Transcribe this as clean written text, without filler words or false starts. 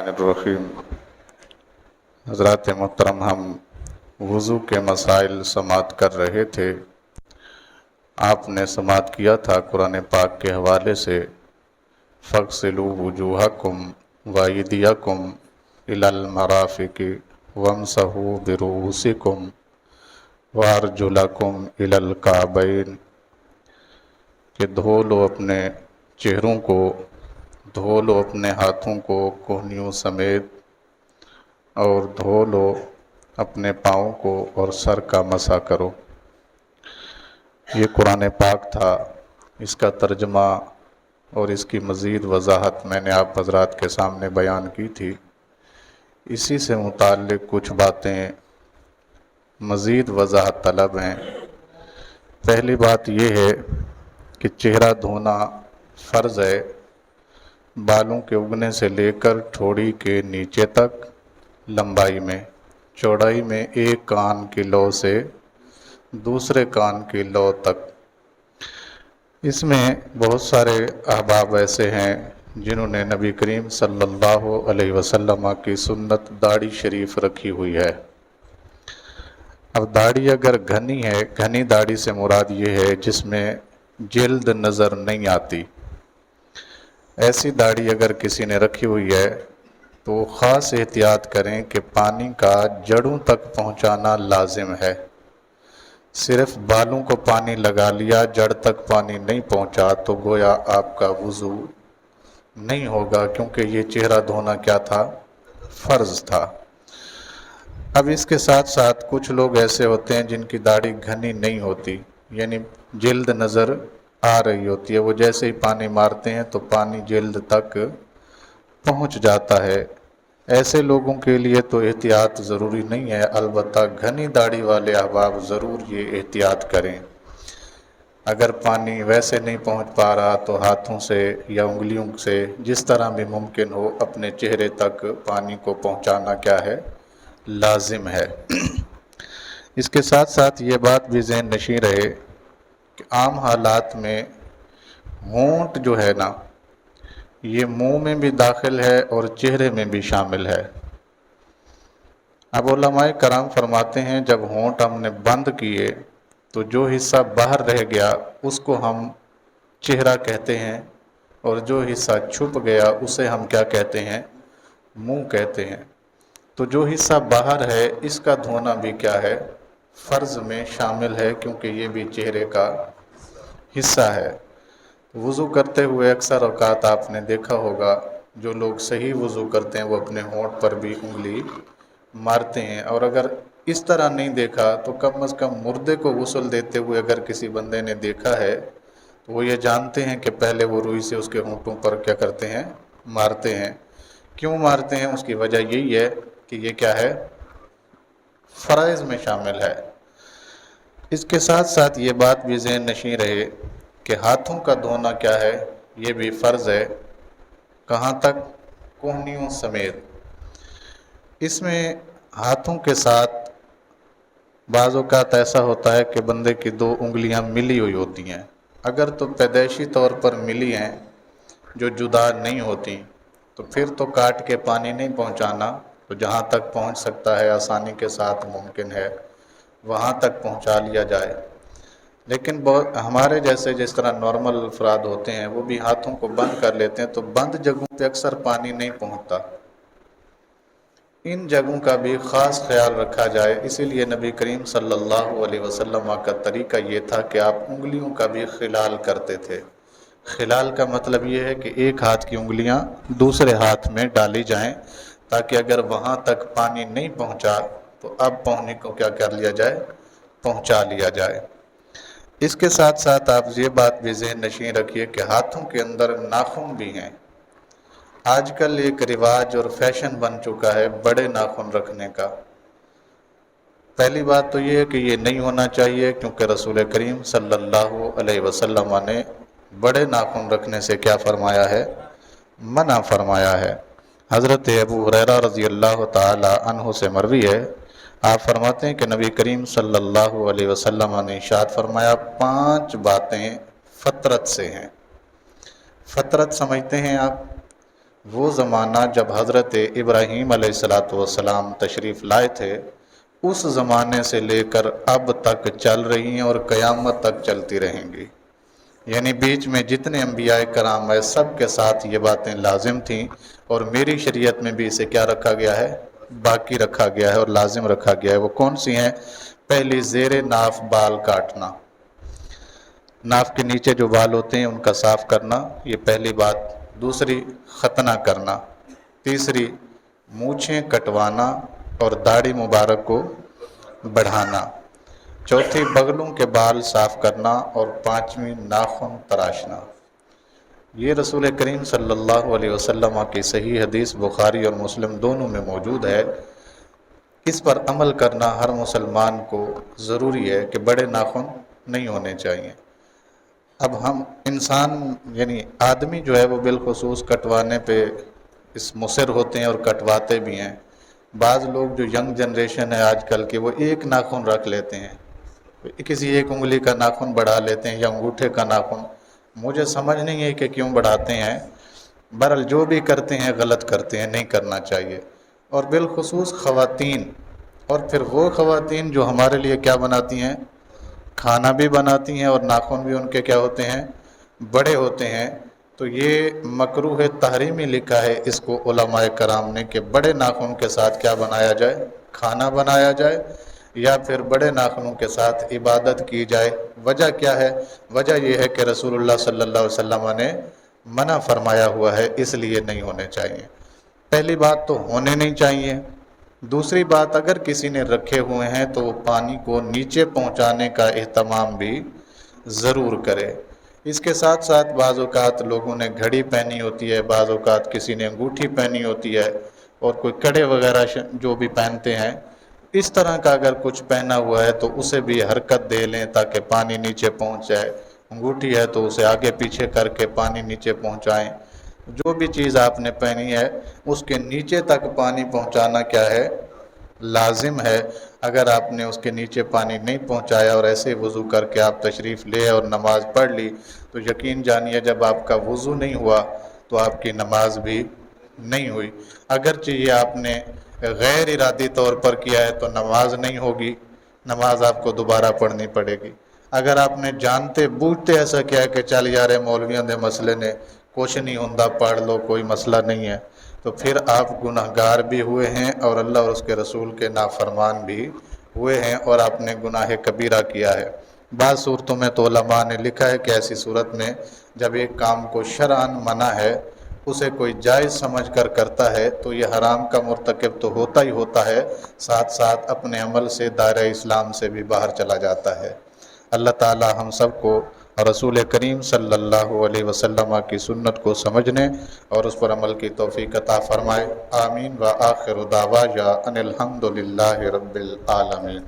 الرحیم۔ حضرات محترم، ہم وضو کے مسائل سماعت کر رہے تھے۔ آپ نے سماعت کیا تھا قرآن پاک کے حوالے سے فَاغْسِلُوا وُجُوهَكُمْ وَأَيْدِيَكُمْ إِلَى الْمَرَافِقِ وَامْسَحُوا بِرُءُوسِكُمْ وَأَرْجُلَكُمْ إِلَى الْكَعْبَيْنِ کہ دھو لو اپنے چہروں کو، دھو لو اپنے ہاتھوں کو کہنیوں سمیت، اور دھو لو اپنے پاؤں کو اور سر کا مسح کرو۔ یہ قرآن پاک تھا۔ اس کا ترجمہ اور اس کی مزید وضاحت میں نے آپ حضرات کے سامنے بیان کی تھی۔ اسی سے متعلق کچھ باتیں مزید وضاحت طلب ہیں۔ پہلی بات یہ ہے کہ چہرہ دھونا فرض ہے، بالوں کے اگنے سے لے کر ٹھوڑی کے نیچے تک، لمبائی میں، چوڑائی میں ایک کان کی لو سے دوسرے کان کی لو تک۔ اس میں بہت سارے احباب ایسے ہیں جنہوں نے نبی کریم صلی اللہ علیہ وسلم کی سنت داڑھی شریف رکھی ہوئی ہے۔ اب داڑھی اگر گھنی ہے، گھنی داڑھی سے مراد یہ ہے جس میں جلد نظر نہیں آتی، ایسی داڑھی اگر کسی نے رکھی ہوئی ہے تو خاص احتیاط کریں کہ پانی کا جڑوں تک پہنچانا لازم ہے۔ صرف بالوں کو پانی لگا لیا، جڑ تک پانی نہیں پہنچا تو گویا آپ کا وضو نہیں ہوگا، کیونکہ یہ چہرہ دھونا کیا تھا؟ فرض تھا۔ اب اس کے ساتھ ساتھ کچھ لوگ ایسے ہوتے ہیں جن کی داڑھی گھنی نہیں ہوتی، یعنی جلد نظر آ رہی ہوتی ہے، وہ جیسے ہی پانی مارتے ہیں تو پانی جلد تک پہنچ جاتا ہے۔ ایسے لوگوں کے لیے تو احتیاط ضروری نہیں ہے، البتہ گھنی داڑھی والے احباب ضرور یہ احتیاط کریں۔ اگر پانی ویسے نہیں پہنچ پا رہا تو ہاتھوں سے یا انگلیوں سے جس طرح بھی ممکن ہو اپنے چہرے تک پانی کو پہنچانا کیا ہے؟ لازم ہے۔ اس کے ساتھ ساتھ یہ بات بھی ذہن نشین رہے کہ عام حالات میں ہونٹ جو ہے نا، یہ منہ میں بھی داخل ہے اور چہرے میں بھی شامل ہے۔ اب علماء کرام فرماتے ہیں جب ہونٹ ہم نے بند کیے تو جو حصہ باہر رہ گیا اس کو ہم چہرہ کہتے ہیں، اور جو حصہ چھپ گیا اسے ہم کیا کہتے ہیں؟ منہ کہتے ہیں۔ تو جو حصہ باہر ہے اس کا دھونا بھی کیا ہے؟ فرض میں شامل ہے، کیونکہ یہ بھی چہرے کا حصہ ہے۔ وضو کرتے ہوئے اکثر اوقات آپ نے دیکھا ہوگا جو لوگ صحیح وضو کرتے ہیں وہ اپنے ہونٹ پر بھی انگلی مارتے ہیں، اور اگر اس طرح نہیں دیکھا تو کم از کم مردے کو غسل دیتے ہوئے اگر کسی بندے نے دیکھا ہے تو وہ یہ جانتے ہیں کہ پہلے وہ روئی سے اس کے ہونٹوں پر کیا کرتے ہیں؟ مارتے ہیں۔ کیوں مارتے ہیں؟ اس کی وجہ یہی ہے کہ یہ کیا ہے؟ فرائض میں شامل ہے۔ اس کے ساتھ ساتھ یہ بات بھی ذہن نشین رہے کہ ہاتھوں کا دھونا کیا ہے؟ یہ بھی فرض ہے۔ کہاں تک؟ کہنیوں سمیت۔ اس میں ہاتھوں کے ساتھ بعض اوقات ایسا ہوتا ہے کہ بندے کی دو انگلیاں ملی ہوئی ہوتی ہیں، اگر تو پیدائشی طور پر ملی ہیں جو جدا نہیں ہوتی تو پھر تو کاٹ کے پانی نہیں پہنچانا، تو جہاں تک پہنچ سکتا ہے آسانی کے ساتھ ممکن ہے وہاں تک پہنچا لیا جائے۔ لیکن ہمارے جیسے جس طرح نارمل افراد ہوتے ہیں وہ بھی ہاتھوں کو بند کر لیتے ہیں، تو بند جگہوں پہ اکثر پانی نہیں پہنچتا۔ ان جگہوں کا بھی خاص خیال رکھا جائے، اسی لیے نبی کریم صلی اللہ علیہ وسلم کا طریقہ یہ تھا کہ آپ انگلیوں کا بھی خلال کرتے تھے۔ خلال کا مطلب یہ ہے کہ ایک ہاتھ کی انگلیاں دوسرے ہاتھ میں ڈالی جائیں، تاکہ اگر وہاں تک پانی نہیں پہنچا تو اب پہنچنے کو کیا کر لیا جائے؟ پہنچا لیا جائے۔ اس کے ساتھ ساتھ آپ یہ بات بھی ذہن نشین رکھیے کہ ہاتھوں کے اندر ناخن بھی ہیں۔ آج کل ایک رواج اور فیشن بن چکا ہے بڑے ناخن رکھنے کا۔ پہلی بات تو یہ ہے کہ یہ نہیں ہونا چاہیے، کیونکہ رسول کریم صلی اللہ علیہ وسلم نے بڑے ناخن رکھنے سے کیا فرمایا ہے؟ منع فرمایا ہے۔ حضرت ابو ہریرہ رضی اللہ تعالی عنہ سے مروی ہے، آپ فرماتے ہیں کہ نبی کریم صلی اللہ علیہ وسلم نے ارشاد فرمایا 5 باتیں فطرت سے ہیں۔ فطرت سمجھتے ہیں آپ؟ وہ زمانہ جب حضرت ابراہیم علیہ الصلاۃ والسلام تشریف لائے تھے، اس زمانے سے لے کر اب تک چل رہی ہیں اور قیامت تک چلتی رہیں گی۔ یعنی بیچ میں جتنے انبیاء کرام ہیں سب کے ساتھ یہ باتیں لازم تھیں، اور میری شریعت میں بھی اسے کیا رکھا گیا ہے؟ باقی رکھا گیا ہے اور لازم رکھا گیا ہے۔ وہ کون سی ہیں؟ پہلی، زیر ناف بال کاٹنا، ناف کے نیچے جو بال ہوتے ہیں ان کا صاف کرنا، یہ پہلی بات۔ دوسری، ختنہ کرنا۔ تیسری، مونچھیں کٹوانا اور داڑھی مبارک کو بڑھانا۔ چوتھی، بغلوں کے بال صاف کرنا، اور پانچویں، ناخن تراشنا۔ یہ رسول کریم صلی اللہ علیہ وسلم کی صحیح حدیث بخاری اور مسلم دونوں میں موجود ہے۔ اس پر عمل کرنا ہر مسلمان کو ضروری ہے کہ بڑے ناخن نہیں ہونے چاہیے۔ اب ہم انسان یعنی آدمی جو ہے وہ بالخصوص کٹوانے پہ اس مصر ہوتے ہیں اور کٹواتے بھی ہیں۔ بعض لوگ جو ینگ جنریشن ہے آج کل کے، وہ ایک ناخن رکھ لیتے ہیں، کسی ایک انگلی کا ناخن بڑھا لیتے ہیں یا انگوٹھے کا ناخن۔ مجھے سمجھ نہیں ہے کہ کیوں بڑھاتے ہیں، بہرحال جو بھی کرتے ہیں غلط کرتے ہیں، نہیں کرنا چاہیے۔ اور بالخصوص خواتین، اور پھر وہ خواتین جو ہمارے لیے کیا بناتی ہیں؟ کھانا بھی بناتی ہیں اور ناخن بھی ان کے کیا ہوتے ہیں؟ بڑے ہوتے ہیں۔ تو یہ مکروہ تحریمی لکھا ہے اس کو علماء کرام نے کہ بڑے ناخن کے ساتھ کیا بنایا جائے؟ کھانا بنایا جائے، یا پھر بڑے ناخنوں کے ساتھ عبادت کی جائے۔ وجہ کیا ہے؟ وجہ یہ ہے کہ رسول اللہ صلی اللہ علیہ وسلم نے منع فرمایا ہوا ہے، اس لیے نہیں ہونے چاہیے۔ پہلی بات تو ہونے نہیں چاہیے۔ دوسری بات، اگر کسی نے رکھے ہوئے ہیں تو وہ پانی کو نیچے پہنچانے کا اہتمام بھی ضرور کرے۔ اس کے ساتھ ساتھ بعض اوقات لوگوں نے گھڑی پہنی ہوتی ہے، بعض اوقات کسی نے انگوٹھی پہنی ہوتی ہے، اور کوئی کڑے وغیرہ جو بھی پہنتے ہیں، اس طرح کا اگر کچھ پہنا ہوا ہے تو اسے بھی حرکت دے لیں تاکہ پانی نیچے پہنچ جائے۔ انگوٹھی ہے تو اسے آگے پیچھے کر کے پانی نیچے پہنچائیں۔ جو بھی چیز آپ نے پہنی ہے اس کے نیچے تک پانی پہنچانا کیا ہے؟ لازم ہے۔ اگر آپ نے اس کے نیچے پانی نہیں پہنچایا اور ایسے وضو کر کے آپ تشریف لے اور نماز پڑھ لی تو یقین جانیے جب آپ کا وضو نہیں ہوا تو آپ کی نماز بھی نہیں ہوئی۔ اگرچہ یہ آپ نے غیر ارادی طور پر کیا ہے تو نماز نہیں ہوگی، نماز آپ کو دوبارہ پڑھنی پڑے گی۔ اگر آپ نے جانتے بوجھتے ایسا کیا ہے کہ چل یار مولویوں دے مسئلے نے کچھ نہیں ہوندا، پڑھ لو، کوئی مسئلہ نہیں ہے، تو پھر آپ گناہگار بھی ہوئے ہیں اور اللہ اور اس کے رسول کے نافرمان بھی ہوئے ہیں، اور آپ نے گناہ کبیرہ کیا ہے۔ بعض صورتوں میں تو علماء نے لکھا ہے کہ ایسی صورت میں جب ایک کام کو شرعاً منع ہے اسے کوئی جائز سمجھ کر کرتا ہے تو یہ حرام کا مرتکب تو ہوتا ہی ہوتا ہے، ساتھ ساتھ اپنے عمل سے دائرہ اسلام سے بھی باہر چلا جاتا ہے۔ اللہ تعالی ہم سب کو رسول کریم صلی اللہ علیہ وسلم کی سنت کو سمجھنے اور اس پر عمل کی توفیق عطا فرمائے۔ آمین۔ وآخر دعوانا ان الحمد للہ رب العالمین۔